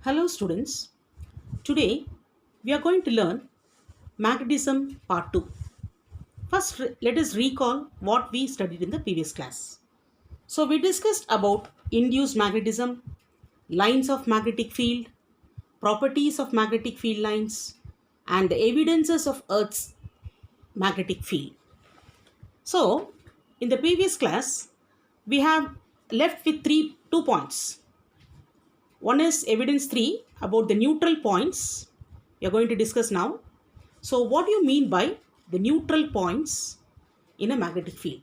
Hello students, today we are going to learn magnetism part 2. First let us recall what we studied in the previous class. So we discussed about induced magnetism, lines of magnetic field, properties of magnetic field lines and the evidences of Earth's magnetic field. So in the previous class we have left with 2 points. One is evidence 3 about the neutral points we are going to discuss now. So what do you mean by the neutral points in a magnetic field?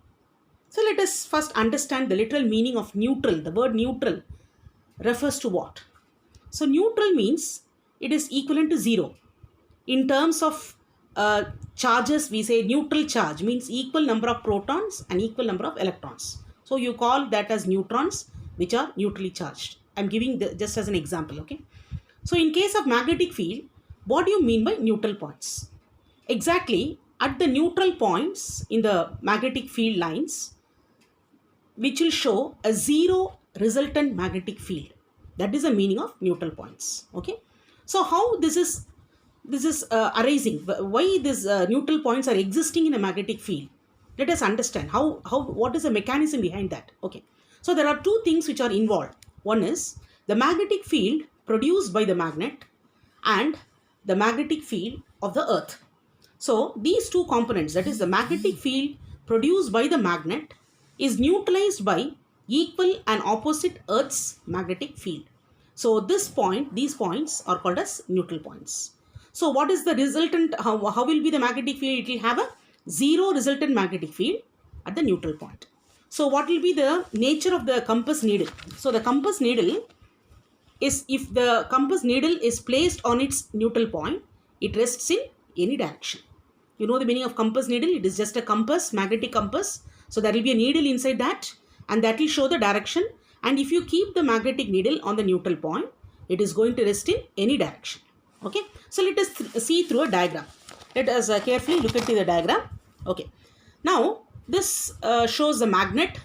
So let us first understand the literal meaning of neutral. The word neutral refers to what? So neutral means it is equivalent to zero. In terms of charges, we say neutral charge means equal number of protons and equal number of electrons. So you call that as neutrons which are neutrally charged. I'm giving just as an example, okay? So in case of magnetic field, what do you mean by neutral points? Exactly at the neutral points in the magnetic field lines, which will show a zero resultant magnetic field. That is the meaning of neutral points. Okay. So how this is arising? Why these neutral points are existing in a magnetic field? Let us understand how what is the mechanism behind that. Okay. So there are two things which are involved. One is the magnetic field produced by the magnet and the magnetic field of the earth. So these two components, that is the magnetic field produced by the magnet, is neutralized by equal and opposite Earth's magnetic field. So these points are called as neutral points. So what is the resultant, how will be the magnetic field? It will have a zero resultant magnetic field at the neutral point. So what will be the nature of the compass needle? So the compass needle is, if the compass needle is placed on its neutral point, it rests in any direction. You know the meaning of compass needle? It is just a compass, magnetic compass. So there will be a needle inside that and that will show the direction. And if you keep the magnetic needle on the neutral point, it is going to rest in any direction. Okay. So let us see through a diagram. Let us carefully look at the diagram. Okay. Now this shows the magnet.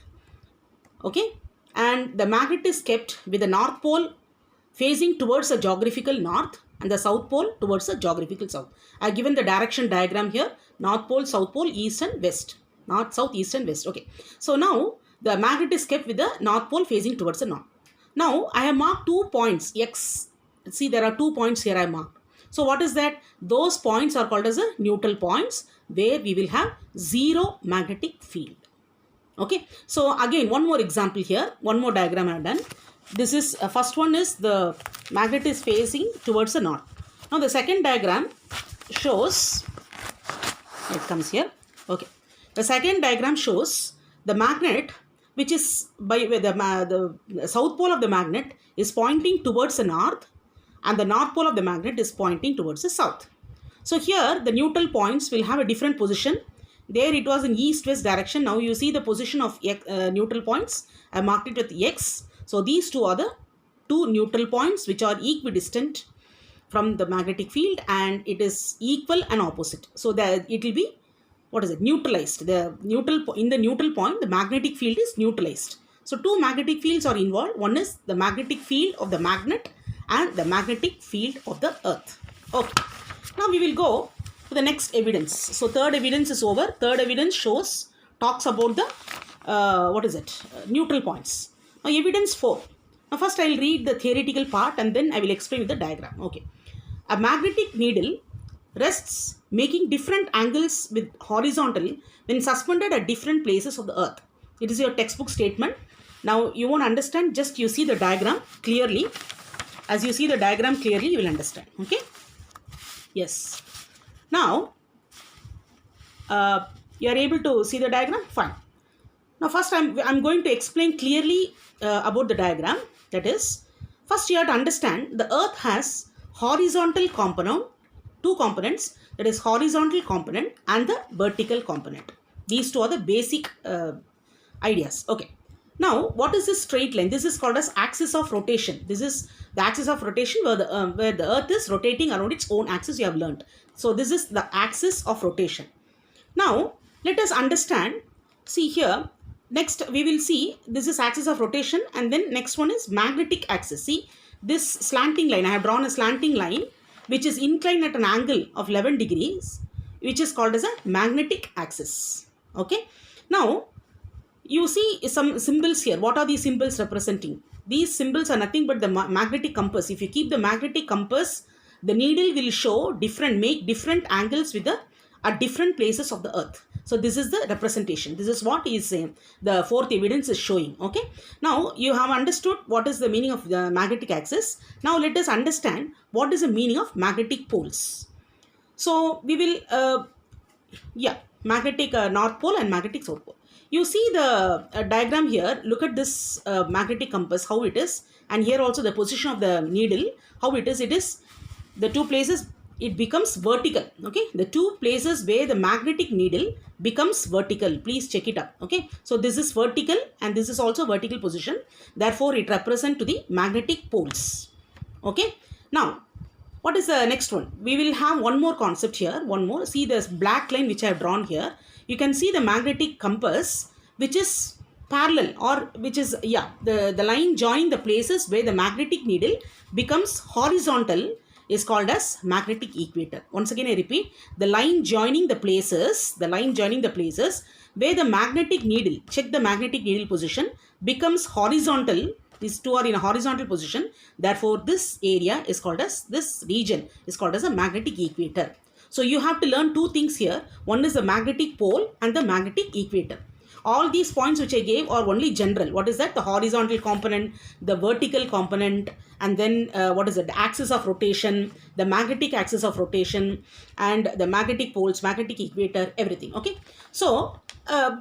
Okay. And the magnet is kept with the north pole facing towards the geographical north and the south pole towards the geographical south. I have given the direction diagram here. North pole, south pole, east and west. North, south, east and west. Okay. So now the magnet is kept with the north pole facing towards the north. Now I have marked 2 points X. See, there are 2 points here I marked. So what is that? Those points are called as the neutral points where we will have zero magnetic field. Okay. So again, one more example here. One more diagram I have done. This is first one is the magnet is facing towards the north. Now the second diagram shows, it comes here. Okay. The second diagram shows the magnet which is by the south pole of the magnet is pointing towards the north and the north pole of the magnet is pointing towards the south. So here the neutral points will have a different position. There it was in east-west direction. Now you see the position of neutral points. I marked it with X. So these two are the two neutral points which are equidistant from the magnetic field and it is equal and opposite. So that it will be, what is it, neutralized. In the neutral point, the magnetic field is neutralized. So two magnetic fields are involved. One is the magnetic field of the magnet and the magnetic field of the earth. Okay. Now we will go to the next evidence. So third evidence is over. Third evidence talks about the neutral points. Now evidence 4. Now first I will read the theoretical part and then I will explain with the diagram. Okay. A magnetic needle rests making different angles with horizontal when suspended at different places of the earth. It is your textbook statement. Now you won't understand, just you see the diagram clearly. As you see the diagram clearly, you will understand. Okay. Yes. Now you are able to see the diagram? Fine. Now first I'm going to explain clearly about the diagram. That is, first you have to understand the earth has horizontal component, two components, that is horizontal component and the vertical component. These two are the basic ideas. Okay. Now what is this straight line? This is called as axis of rotation. This is the axis of rotation where the earth is rotating around its own axis, you have learned. So this is the axis of rotation. Now let us understand. See here, next we will see this is axis of rotation and then next one is magnetic axis. See, this slanting line, I have drawn a slanting line which is inclined at an angle of 11 degrees, which is called as a magnetic axis. Okay. Now, you see some symbols here. What are these symbols representing? These symbols are nothing but the magnetic compass. If you keep the magnetic compass, the needle will show make different angles with at different places of the earth. So this is the representation. This is what is the fourth evidence is showing. Okay. Now you have understood what is the meaning of the magnetic axis. Now let us understand what is the meaning of magnetic poles. So we will, magnetic North Pole and magnetic South Pole. You see the diagram here. Look at this magnetic compass, how it is. And here also the position of the needle, how it is. It is the two places, it becomes vertical. Okay. The two places where the magnetic needle becomes vertical. Please check it up. Okay. So this is vertical and this is also vertical position. Therefore, it represents to the magnetic poles. Okay. Now, what is the next one? We will have one more concept here. One more. See this black line which I have drawn here. You can see the magnetic compass which is parallel, or which is, the line joining the places where the magnetic needle becomes horizontal is called as magnetic equator. Once again, I repeat, the line joining the places where the magnetic needle, check the magnetic needle position, becomes horizontal. These two are in a horizontal position. Therefore, this area is called as, this region is called as a magnetic equator. So you have to learn two things here. One is the magnetic pole and the magnetic equator. All these points which I gave are only general. What is that? The horizontal component, the vertical component, and then what is it? The axis of rotation, the magnetic axis of rotation, and the magnetic poles, magnetic equator, everything. Okay. So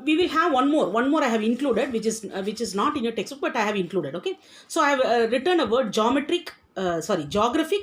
we will have one more I have included, which is not in your textbook, but I have included. Okay. So I have written a word geographic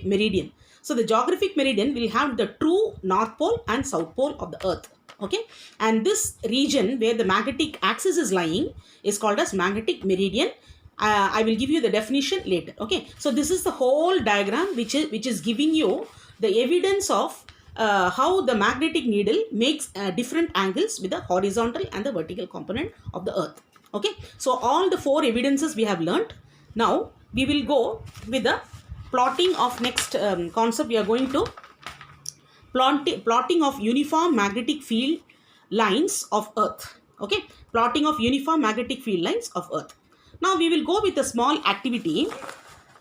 meridian. So the geographic meridian will have the true North Pole and South Pole of the Earth. Okay. And this region where the magnetic axis is lying is called as magnetic meridian. I will give you the definition later. Okay. So this is the whole diagram which is giving you the evidence of how the magnetic needle makes different angles with the horizontal and the vertical component of the earth. Okay. So all the four evidences we have learnt. Now we will go with the plotting of next concept. We are going to plotting of uniform magnetic field lines of earth. Okay. Plotting of uniform magnetic field lines of earth. Now we will go with a small activity.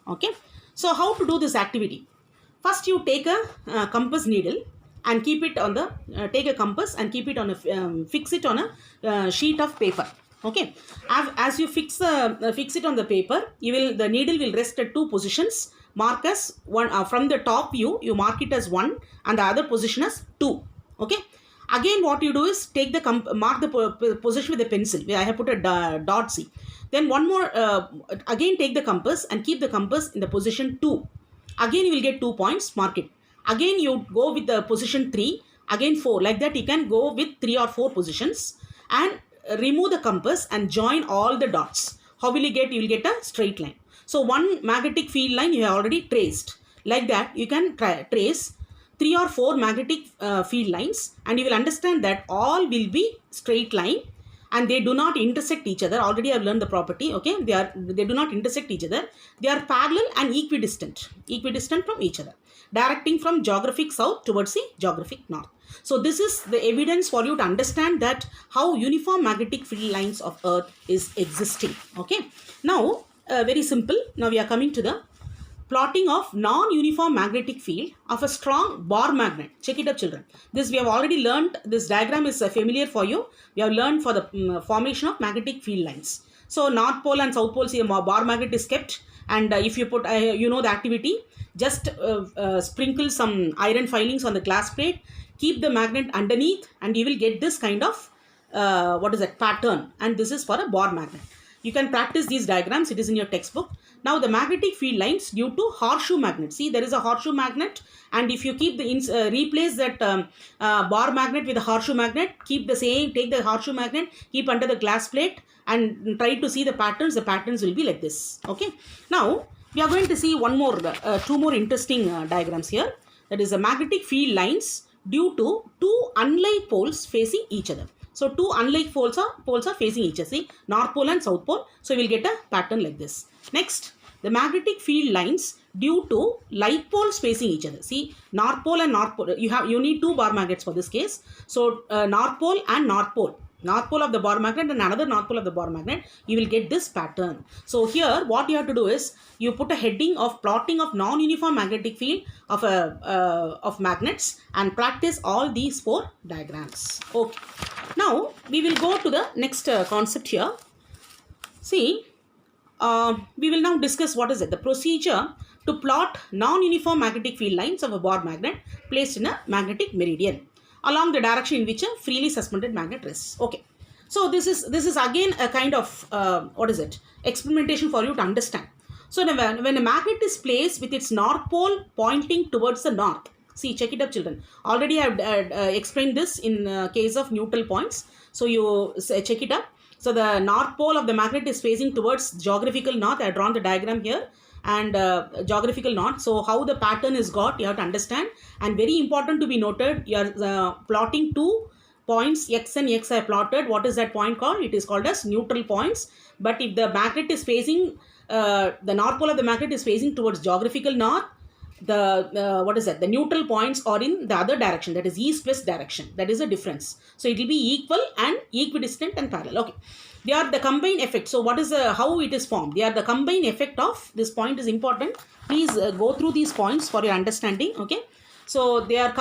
Okay. So how to do this activity? First, you take a compass needle and keep it on the, take a compass and keep it on a, fix it on a sheet of paper. Okay. As you fix it on the paper, the needle will rest at two positions. Mark as one, from the top view, you mark it as 1 and the other position as 2. Okay. Again, what you do is take the, mark the position with a pencil. I have put a dot C. Then one more, again take the compass and keep the compass in the position 2. Again, you will get 2 points, mark it. Again, you go with the position 3, again 4. Like that, you can go with 3 or 4 positions and remove the compass and join all the dots. How will you get? You will get a straight line. So, one magnetic field line you have already traced. Like that, you can trace 3 or 4 magnetic field lines, and you will understand that all will be straight line and they do not intersect each other. Already I have learned the property. Okay, they do not intersect each other. They are parallel and equidistant from each other, directing from geographic south towards the geographic north. So this is the evidence for you to understand that how uniform magnetic field lines of earth is existing. Okay. Now very simple. Now we are coming to the plotting of non-uniform magnetic field of a strong bar magnet. Check it up, children. This we have already learned. This diagram is familiar for you. We have learned for the formation of magnetic field lines. So North Pole and South Pole, see a bar magnet is kept, and if you put, you know the activity, just sprinkle some iron filings on the glass plate, keep the magnet underneath, and you will get this kind of pattern, and this is for a bar magnet. You can practice these diagrams. It is in your textbook. Now the magnetic field lines due to horseshoe magnet. See, there is a horseshoe magnet, and if you keep the replace that bar magnet with a horseshoe magnet, keep the same, take the horseshoe magnet, keep under the glass plate and try to see the patterns. The patterns will be like this. Okay. Now we are going to see two more interesting diagrams here. That is the magnetic field lines due to two unlike poles facing each other. So two unlike poles are facing each other. See, North Pole and South Pole. So we will get a pattern like this. Next, the magnetic field lines due to like poles facing each other. See, north pole and north pole, you need two bar magnets for this case. So north pole and north pole of the bar magnet and another north pole of the bar magnet, you will get this pattern. So here what you have to do is you put a heading of plotting of non-uniform magnetic field of magnets and practice all these 4 diagrams. Okay. Now we will go to the next concept here. See, we will now discuss what is it, the procedure to plot non-uniform magnetic field lines of a bar magnet placed in a magnetic meridian along the direction in which a freely suspended magnet rests. Okay. So this is again a kind of experimentation for you to understand. So when a magnet is placed with its north pole pointing towards the north, see, check it up children. Already I have explained this in case of neutral points. So you check it up. So the north pole of the magnet is facing towards geographical north. I have drawn the diagram here and geographical north. So how the pattern is got, you have to understand. And very important to be noted, you are plotting 2 points, X and X I plotted. What is that point called? It is called as neutral points. But if the magnet is facing, the north pole of the magnet is facing towards geographical north, the neutral points are in the other direction, that is east-west direction. That is a difference. So it will be equal and equidistant and parallel. Okay. They are the combined effect. So what is how it is formed? They are the combined effect of, this point is important. Please go through these points for your understanding. Okay. So they are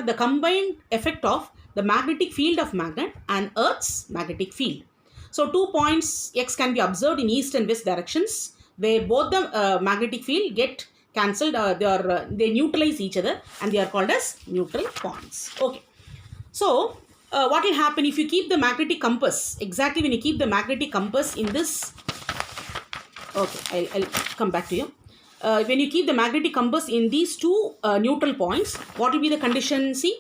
the combined effect of the magnetic field of magnet and Earth's magnetic field. So 2 points X can be observed in east and west directions where both the magnetic field get cancelled, they neutralize each other and they are called as neutral points. Okay. So what will happen if you keep the magnetic compass, exactly when you keep the magnetic compass in this, okay, I'll come back to you. When you keep the magnetic compass in these 2 neutral points, what will be the condition? See,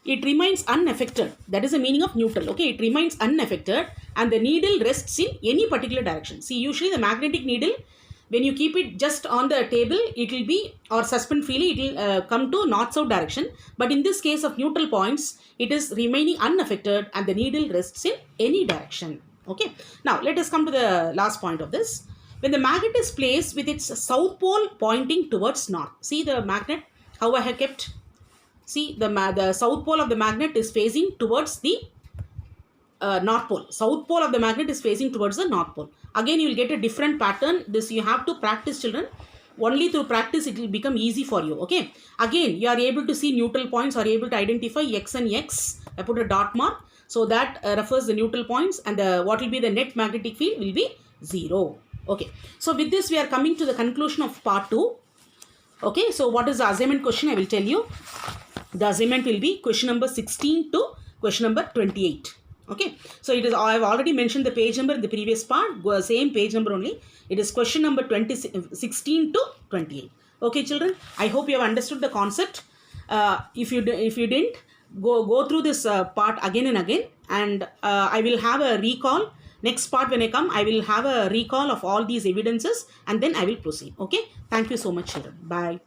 it remains unaffected. That is the meaning of neutral. Okay, it remains unaffected and the needle rests in any particular direction. See, usually the magnetic needle, when you keep it just on the table, it will be, or suspend freely, it will come to north-south direction. But in this case of neutral points, it is remaining unaffected and the needle rests in any direction. Okay. Now, let us come to the last point of this. When the magnet is placed with its south pole pointing towards north. See the magnet, how I have kept. See, the south pole of the magnet is facing towards the north pole. South pole of the magnet is facing towards the north pole. Again, you will get a different pattern. This you have to practice, children. Only through practice it will become easy for you. Okay. Again, you are able to see neutral points, are able to identify X and X. I put a dot mark. So that refers the neutral points and what will be the net magnetic field will be 0. Okay. So with this we are coming to the conclusion of part 2. Okay. So what is the assignment question? I will tell you. The assignment will be question number 16 to question number 28. Okay, so it is, I have already mentioned the page number in the previous part, same page number only. It is question number 16 to 28. Okay, children, I hope you have understood the concept. If you didn't, go through this part again and again, and I will have a recall. Next part when I come, I will have a recall of all these evidences and then I will proceed. Okay, thank you so much, children. Bye.